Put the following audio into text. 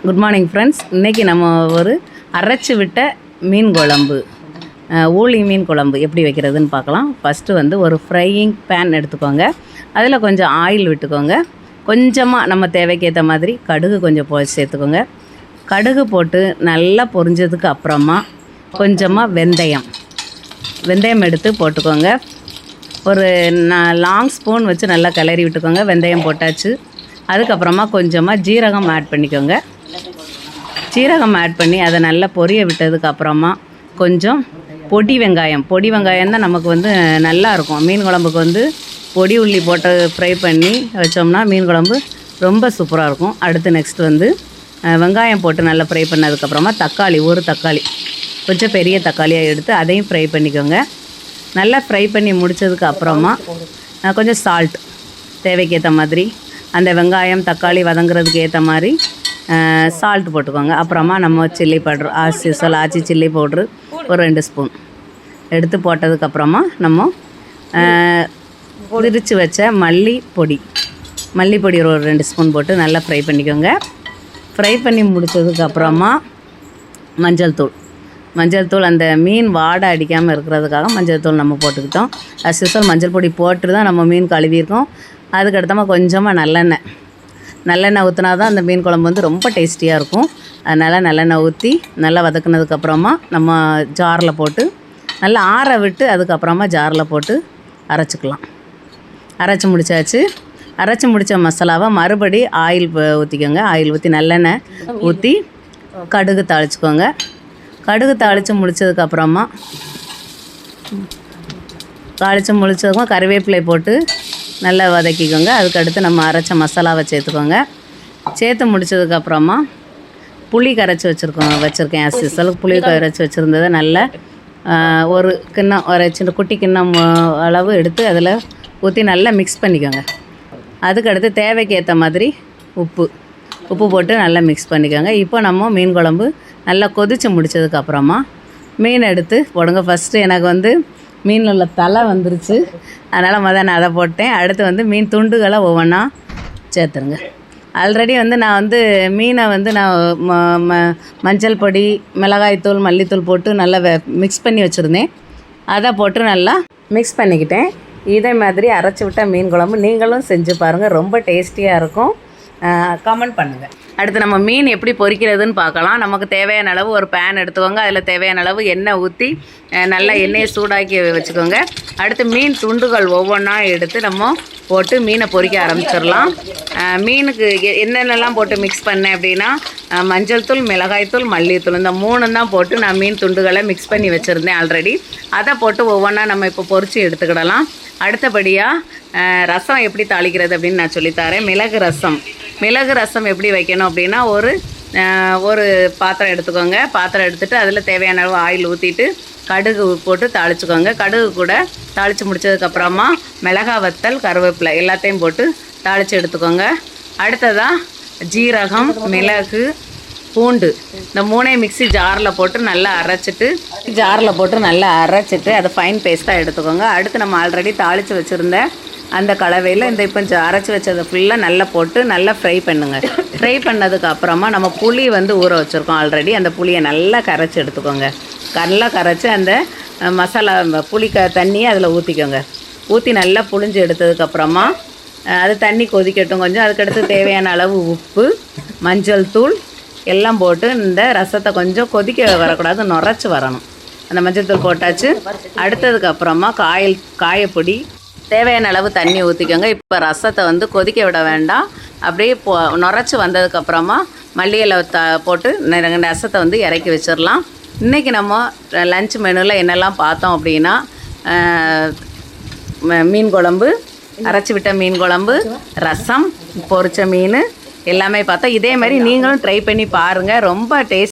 Good morning friends. இன்றைக்கி நம்ம ஒரு அரைச்சி விட்ட மீன் குழம்பு, ஊளி மீன் குழம்பு எப்படி வைக்கிறதுன்னு பார்க்கலாம். ஃபஸ்ட்டு வந்து ஒரு ஃப்ரையிங் பேன் எடுத்துக்கோங்க. அதில் கொஞ்சம் ஆயில் விட்டுக்கோங்க. கொஞ்சமாக நம்ம தேவைக்கேற்ற மாதிரி கடுகு கொஞ்சம் சேர்த்துக்கோங்க. கடுகு போட்டு நல்லா பொரிஞ்சதுக்கு அப்புறமா கொஞ்சமாக வெந்தயம் எடுத்து போட்டுக்கோங்க. ஒரு லாங் ஸ்பூன் வச்சு நல்லா கிளறி விட்டுக்கோங்க. வெந்தயம் போட்டாச்சு. அதுக்கப்புறமா கொஞ்சமாக ஜீரகம் ஆட் பண்ணிக்கோங்க. ஜீரகம் ஆட் பண்ணி அதை நல்லா பொரிய விட்டதுக்கப்புறமா கொஞ்சம் பொடி வெங்காயம் தான் நமக்கு வந்து நல்லாயிருக்கும். மீன் குழம்புக்கு வந்து பொடி உள்ளி போட்டு ஃப்ரை பண்ணி வச்சோம்னா மீன் குழம்பு ரொம்ப சூப்பராக இருக்கும். அடுத்து நெக்ஸ்ட் வந்து வெங்காயம் போட்டு நல்லா ஃப்ரை பண்ணதுக்கப்புறமா ஒரு தக்காளி கொஞ்சம் பெரிய தக்காளியாக எடுத்து அதையும் ஃப்ரை பண்ணிக்கோங்க. நல்லா ஃப்ரை பண்ணி முடித்ததுக்கு அப்புறமா கொஞ்சம் சால்ட் தேவைக்கேற்ற மாதிரி, அந்த வெங்காயம் தக்காளி வதங்குறதுக்கு ஏற்ற மாதிரி சால்ட் போட்டுக்கோங்க. அப்புறமா நம்ம சில்லி பவுட்ரு ஆச்சி சில்லி பவுட்ரு ஒரு 2 ஸ்பூன் எடுத்து போட்டதுக்கப்புறமா நம்ம திரிச்சு வச்ச மல்லிப்பொடி ஒரு 2 ஸ்பூன் போட்டு நல்லா ஃப்ரை பண்ணிக்கோங்க. ஃப்ரை பண்ணி முடித்ததுக்கப்புறமா மஞ்சள் தூள் அந்த மீன் வாடை அடிக்காமல் இருக்கிறதுக்காக மஞ்சள் தூள் நம்ம போட்டுக்கிட்டோம். அஸ்யூஸ்வல் மஞ்சள் பொடி போட்டு தான் நம்ம மீன் கழுவியிருக்கோம். அதுக்கடுத்தமாக கொஞ்சமாக நல்லெண்ணெய் ஊற்றினா தான் அந்த மீன் குழம்பு வந்து ரொம்ப டேஸ்டியாக இருக்கும். அதனால் நல்லெண்ணெய் ஊற்றி நல்லா வதக்குனதுக்கப்புறமா நம்ம ஜாரில் போட்டு நல்லா ஆற விட்டு அதுக்கப்புறமா ஜாரில் போட்டு அரைச்சிக்கலாம். அரைச்சி முடித்த மசாலாவை மறுபடி ஆயில் ஊற்றிக்கோங்க. ஆயில் ஊற்றி நல்லெண்ணெய் ஊற்றி கடுகு தாளிச்சுக்கோங்க. கடுகு தாளித்து முடித்ததுக்கப்புறமா கறிவேப்பிலை போட்டு நல்லா வதக்கிக்கோங்க. அதுக்கடுத்து நம்ம அரைச்ச மசாலாவை சேர்த்து முடித்ததுக்கப்புறமா புளி கரைச்சி வச்சுருக்கேன். அஸ்யூஸ்வல் புளி கரைச்சி வச்சுருந்ததை நல்லா ஒரு சின்ன குட்டி கிண்ணம் அளவு எடுத்து அதில் ஊற்றி நல்லா மிக்ஸ் பண்ணிக்கோங்க. அதுக்கடுத்து தேவைக்கு ஏற்ற மாதிரி உப்பு போட்டு நல்லா மிக்ஸ் பண்ணிக்கோங்க. இப்போ நம்ம மீன் குழம்பு நல்லா கொதித்து முடித்ததுக்கப்புறமா மீன் எடுத்து போடுங்க. ஃபஸ்ட்டு எனக்கு வந்து மீனில் உள்ள தலை வந்துருச்சு, அதனால் நான் அதை போட்டேன். அடுத்து வந்து மீன் துண்டுகளை ஒவ்வொன்றா சேர்த்துருங்க. ஆல்ரெடி வந்து நான் வந்து மீனை வந்து நான் மஞ்சள் பொடி, மிளகாய்த்தூள், மல்லித்தூள் போட்டு நல்லா மிக்ஸ் பண்ணி வச்சுருந்தேன். அதை போட்டு நல்லா மிக்ஸ் பண்ணிக்கிட்டேன். இதே மாதிரி அரைச்சி விட்ட மீன் குழம்பு நீங்களும் செஞ்சு பாருங்கள், ரொம்ப டேஸ்டியாக இருக்கும். கமெண்ட் பண்ணுங்கள். அடுத்து நம்ம மீன் எப்படி பொரிக்கிறதுன்னு பார்க்கலாம். நமக்கு தேவையான அளவு ஒரு பேன் எடுத்துக்கோங்க. அதில் தேவையான அளவு எண்ணெய் ஊற்றி நல்லா எண்ணெயை சூடாக்கி வச்சுக்கோங்க. அடுத்து மீன் துண்டுகள் ஒவ்வொன்றா எடுத்து நம்ம போட்டு மீனை பொரிக்க ஆரம்பிச்சிடலாம். மீனுக்கு என்னென்னலாம் போட்டு மிக்ஸ் பண்ணேன் அப்படின்னா மஞ்சள் தூள், மிளகாய்த்தூள், மல்லித்தூள் இந்த 3 தான் போட்டு நான் மீன் துண்டுகளை மிக்ஸ் பண்ணி வச்சுருந்தேன் ஆல்ரெடி. அதை போட்டு ஒவ்வொன்றா நம்ம இப்போ பொரித்து எடுத்துக்கிடலாம். அடுத்தபடியாக ரசம் எப்படி தாளிக்கிறது அப்படின்னு நான் சொல்லித்தரேன். மிளகு ரசம் எப்படி வைக்கணும் அப்படின்னா ஒரு பாத்திரம் எடுத்துக்கோங்க. பாத்திரம் எடுத்துகிட்டு அதில் தேவையான அளவு ஆயில் ஊற்றிட்டு கடுகு போட்டு தாளிச்சுக்கோங்க. கடுகு கூட தாளித்து முடித்ததுக்கப்புறமா மிளகாய் வத்தல், கருவேப்பிலை எல்லாத்தையும் போட்டு தாளித்து எடுத்துக்கோங்க. அடுத்ததாக ஜீரகம், மிளகு, பூண்டு இந்த 3 மிக்ஸி ஜாரில் போட்டு நல்லா அரைச்சிட்டு அதை ஃபைன் பேஸ்ட்டாக எடுத்துக்கோங்க. அடுத்து நம்ம ஆல்ரெடி தாளித்து வச்சுருந்த அந்த கலவையில் இப்போ அரைச்சி வச்சதை ஃபுல்லாக நல்லா போட்டு நல்லா ஃப்ரை பண்ணுங்கள். ஃப்ரை பண்ணதுக்கப்புறமா நம்ம புளி வந்து ஊற வச்சுருக்கோம் ஆல்ரெடி. அந்த புளியை நல்லா கரைச்சி எடுத்துக்கோங்க. நல்லா கரைச்சி அந்த மசாலா புளி தண்ணியை அதில் ஊற்றிக்கோங்க. ஊற்றி நல்லா புளிஞ்சு எடுத்ததுக்கப்புறமா அது தண்ணி கொதிக்கட்டும் கொஞ்சம். அதுக்கடுத்து தேவையான அளவு உப்பு, மஞ்சள் தூள் எல்லாம் போட்டு இந்த ரசத்தை கொஞ்சம் கொதிக்க வரக்கூடாது, நுரைச்சி வரணும். அந்த மஞ்சள் தூள் போட்டாச்சு. அடுத்ததுக்கப்புறமா காயப்பொடி தேவையான அளவு தண்ணி ஊற்றிக்கோங்க. இப்போ ரசத்தை வந்து கொதிக்க விட வேண்டாம். அப்படியே நுரைச்சி வந்ததுக்கப்புறமா மல்லி இலை போட்டு ரசத்தை வந்து இறக்கி வச்சிடலாம். இன்றைக்கி நம்ம லஞ்ச் மெனுவில் என்னெல்லாம் பார்த்தோம் அப்படின்னா மீன் குழம்பு, அரைச்சி விட்ட மீன் குழம்பு, ரசம், பொரிச்ச மீன் எல்லாமே பார்த்தோம். இதே மாதிரி நீங்களும் ட்ரை பண்ணி பாருங்கள், ரொம்ப